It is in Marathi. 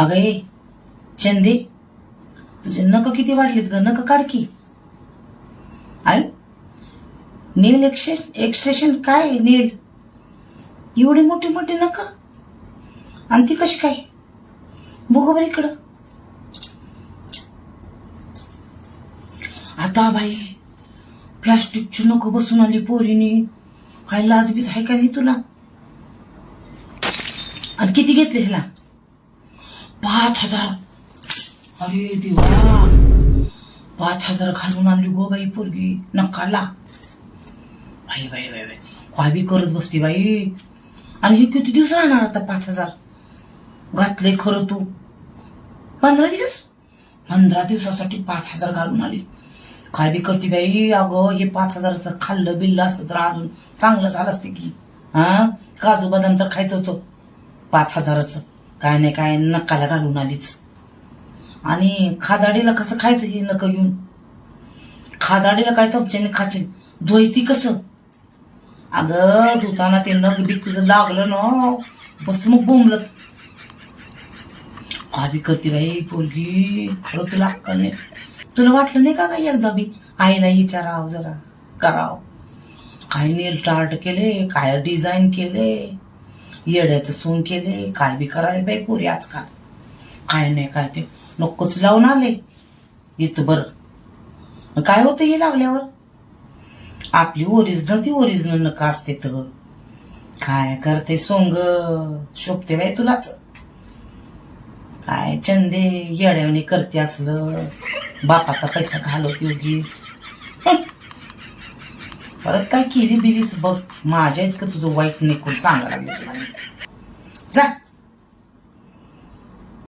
अगं ये चंदे, तुझे नख किती वाढलेत ग? नख काढ की. आई, नेल एक्सटेशन काय नेल? एवढी मोठी मोठी नख आणि ती कशी काय? बघ बरं इकडं. आता बाई प्लास्टिकची नख बसून आली पोरीनी. काय लाजबीज आहे का नाही तुला? आणि किती घेतले ह्याला? 5,000. अरे देवा, 5,000 घालून आणली गो बाई पोरगी नकाला. बाई बाई बाई बाई, काय बी करत बसती बाई. आणि हे किती दिवस राहणार आता? 5,000 घातले खरं तू. 15 दिवस, 15 दिवसासाठी 5,000 घालून आली. काय बी करते बाई. अगं हे 5,000चं खाल्लं बिल्लं असतं तर अजून चांगलं झालं असते की. हा, काजू बदाम तर खायचं होतं. 5,000चं काय नाही काय नकाला घालून आलीच. आणि खादाडीला कसं खायचं हे नक घेऊन? खादाडीला काय चमच्याने खाशील? धुयती कसं? अगं धुताना ते नख बीक तुझं लागलं ना, बस मग बोंबलत. काय बी करते बाई पोरगी. खरं तुला अक्कल नाही. तुला वाटलं नाही का काही एकदा बी आईला विचारावं जरा करावं? काय नेल टार्ट केले, काय डिझाईन केले, येड्याचं सोंग केले. काय बी करायला बाई पोरी आजकाल. काय नाही काय ते नकोच लावून आले इथं. बरं काय होतं हे लावल्यावर? आपली ओरिजिनल ती ओरिजिनल नका असते तर काय करते सोंग? शोभते बाई तुलाच. काय चंदे येड्यावणी करते असलं. बापाचा पैसा घालवते उगीच. परत काय केली बिलीस बघ. माझ्या इतकं तुझं वाईट नाही कोण सांगायला लागलं तुला. जा.